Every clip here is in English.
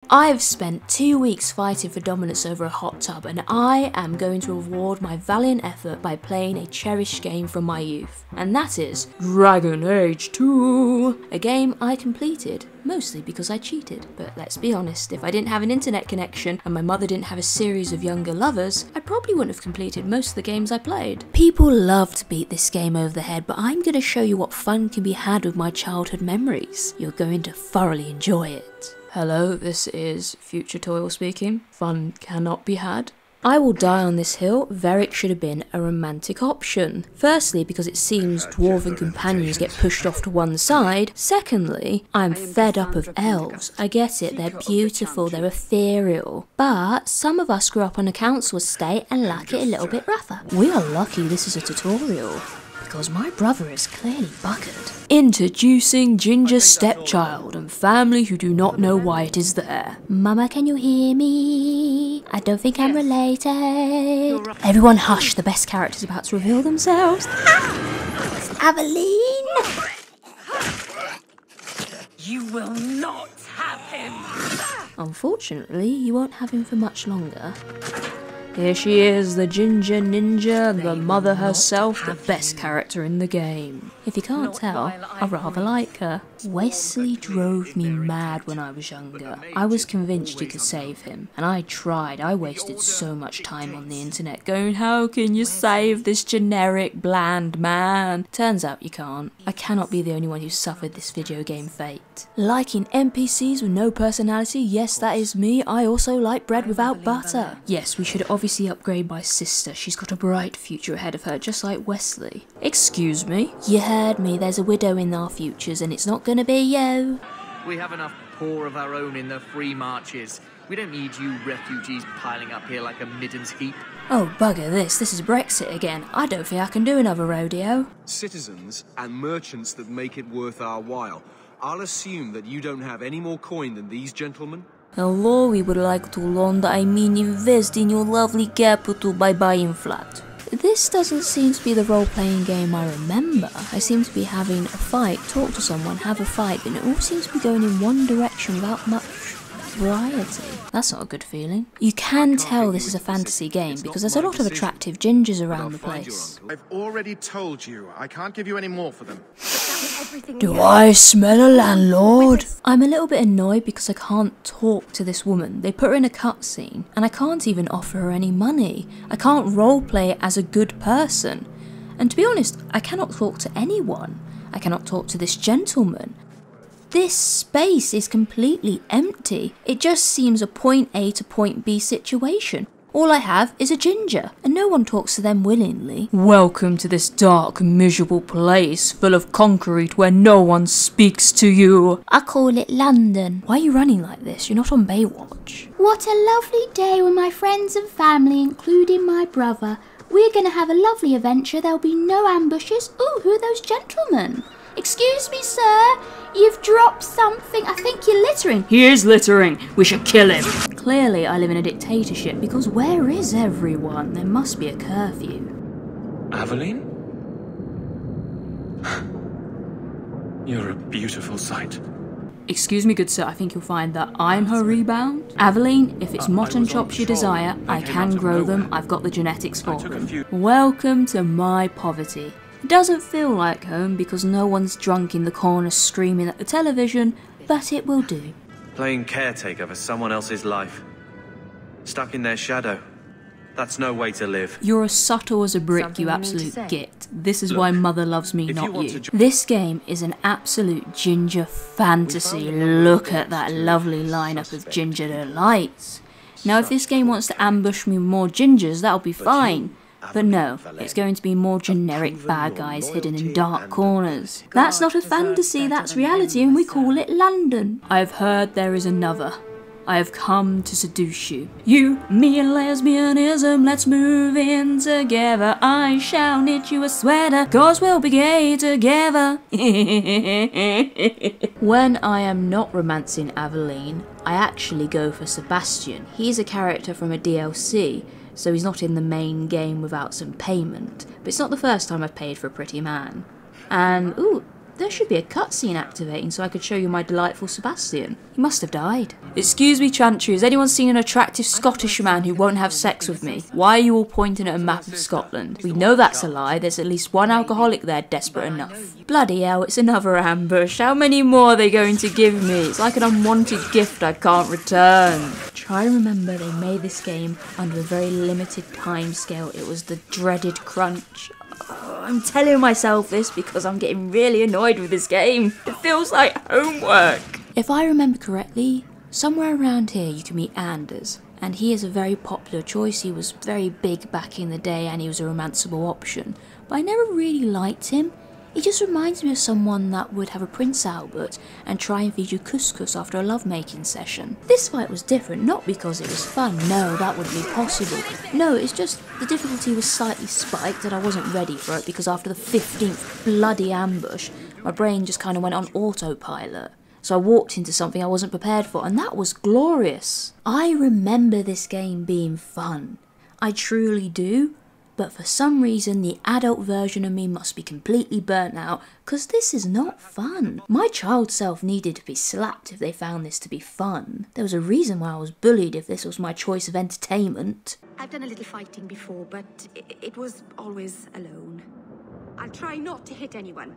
I've spent 2 weeks fighting for dominance over a hot tub, and I am going to reward my valiant effort by playing a cherished game from my youth, and that is Dragon Age 2, a game I completed, mostly because I cheated. But let's be honest, if I didn't have an internet connection and my mother didn't have a series of younger lovers, I probably wouldn't have completed most of the games I played. People love to beat this game over the head, but I'm going to show you what fun can be had with my childhood memories. You're going to thoroughly enjoy it. Hello, this is Future Toil speaking. Fun cannot be had. I will die on this hill. Varric should have been a romantic option. Firstly, because it seems dwarven companions get pushed off to one side. Secondly, I'm fed up of elves. I get it, they're beautiful, they're ethereal. But some of us grew up on a council estate and like it a little bit rougher. We are lucky this is a tutorial, because my brother is clearly buggered. Introducing Ginger Stepchild and family who do not know why it is there. Mama, can you hear me? I don't think I'm related. Everyone hush, the best character's about to reveal themselves. Aveline! You will not have him! Unfortunately, you won't have him for much longer. Here she is, the Ginger Ninja, the mother herself, the best character in the game. If you can't tell, I rather like her. Wesley drove me mad when I was younger. I was convinced you could save him, and I tried. I wasted so much time on the internet going, how can you save this generic, bland man? Turns out you can't. I cannot be the only one who suffered this video game fate. Liking NPCs with no personality, yes, that is me. I also like bread without butter. Yes, we should obviously upgrade my sister. She's got a bright future ahead of her, just like Wesley. Excuse me? You heard me, there's a widow in our futures, and it's not gonna be you. We have enough poor of our own in the free marches. We don't need you refugees piling up here like a middens heap. Oh, bugger this is Brexit again. I don't think I can do another rodeo. Citizens and merchants that make it worth our while. I'll assume that you don't have any more coin than these gentlemen? Hello, we would like to loan invest in your lovely capital by buying flat. This doesn't seem to be the role-playing game I remember. I seem to be having a fight, talk to someone, have a fight, and it all seems to be going in one direction without much variety. That's not a good feeling. You can tell this is a fantasy game because there's a lot of attractive gingers around the place. I've already told you, I can't give you any more for them. Do I smell a landlord? I'm a little bit annoyed because I can't talk to this woman. They put her in a cutscene and I can't even offer her any money. I can't roleplay as a good person. And to be honest, I cannot talk to anyone. I cannot talk to this gentleman. This space is completely empty. It just seems a point A to point B situation. All I have is a ginger, and no one talks to them willingly. Welcome to this dark, miserable place, full of concrete where no one speaks to you. I call it London. Why are you running like this? You're not on Baywatch. What a lovely day with my friends and family, including my brother. We're going to have a lovely adventure. There'll be no ambushes. Ooh, who are those gentlemen? Excuse me, sir. You've dropped something. I think you're littering. He is littering. We should kill him. Clearly, I live in a dictatorship because where is everyone? There must be a curfew. Aveline? You're a beautiful sight. Excuse me, good sir, I think you'll find that I'm her rebound. Aveline, if it's mutton chops you desire, I can grow them. I've got the genetics for them. Welcome to my poverty. It doesn't feel like home because no one's drunk in the corner screaming at the television, but it will do. Playing caretaker for someone else's life. Stuck in their shadow. That's no way to live. You're as subtle as a brick, you absolute git. This is why mother loves me, not you. This game is an absolute ginger fantasy. Look at that lovely lineup of ginger delights. Now if this game wants to ambush me with more gingers, that'll be fine. But no, it's going to be more generic bad guys hidden in dark corners. That's not a fantasy, that's reality, and we call it London. I have heard there is another. I have come to seduce you. You, me and lesbianism, let's move in together. I shall knit you a sweater, cause we'll be gay together. When I am not romancing Aveline, I actually go for Sebastian. He's a character from a DLC, so he's not in the main game without some payment. But it's not the first time I've paid for a pretty man. And, ooh, There should be a cutscene activating so I could show you my delightful Sebastian. He must have died. Excuse me, Chantry, has anyone seen an attractive Scottish man who won't have sex with me? Why are you all pointing at a map of Scotland? We know that's a lie, there's at least one alcoholic there desperate enough. Bloody hell, it's another ambush. How many more are they going to give me? It's like an unwanted gift I can't return. Try to remember they made this game under a very limited time scale. It was the dreaded crunch. I'm telling myself this because I'm getting really annoyed with this game. It feels like homework. If I remember correctly, somewhere around here you can meet Anders, and he is a very popular choice. He was very big back in the day and he was a romanceable option, but I never really liked him. He just reminds me of someone that would have a Prince Albert and try and feed you couscous after a lovemaking session. This fight was different, not because it was fun, no, that wouldn't be possible. No, it's just the difficulty was slightly spiked and I wasn't ready for it because after the 15th bloody ambush, my brain just kind of went on autopilot. So I walked into something I wasn't prepared for, and that was glorious. I remember this game being fun. I truly do. But for some reason the adult version of me must be completely burnt out, because this is not fun. My child self needed to be slapped if they found this to be fun. There was a reason why I was bullied if this was my choice of entertainment. I've done a little fighting before, but it was always alone. I'll try not to hit anyone.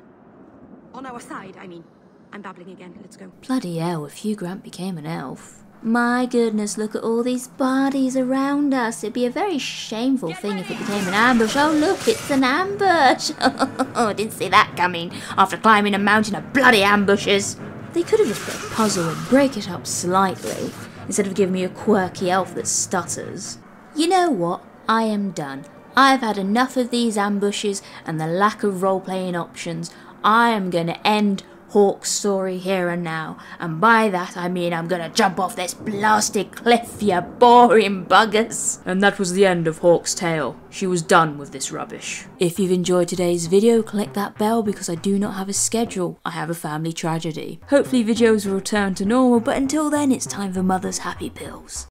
On our side, I mean. I'm babbling again, let's go. Bloody hell, if Hugh Grant became an elf. My goodness, look at all these bodies around us. It'd be a very shameful thing if it became an ambush. Oh look, it's an ambush. Oh, I didn't see that coming after climbing a mountain of bloody ambushes. They could have just put a puzzle and break it up slightly, instead of giving me a quirky elf that stutters. You know what? I am done. I've had enough of these ambushes and the lack of role-playing options. I am going to end Hawke's story here and now, and by that I mean I'm gonna jump off this blasted cliff, you boring buggers. And that was the end of Hawke's tale. She was done with this rubbish. If you've enjoyed today's video, click that bell because I do not have a schedule. I have a family tragedy. Hopefully videos will return to normal, but until then it's time for Mother's Happy Pills.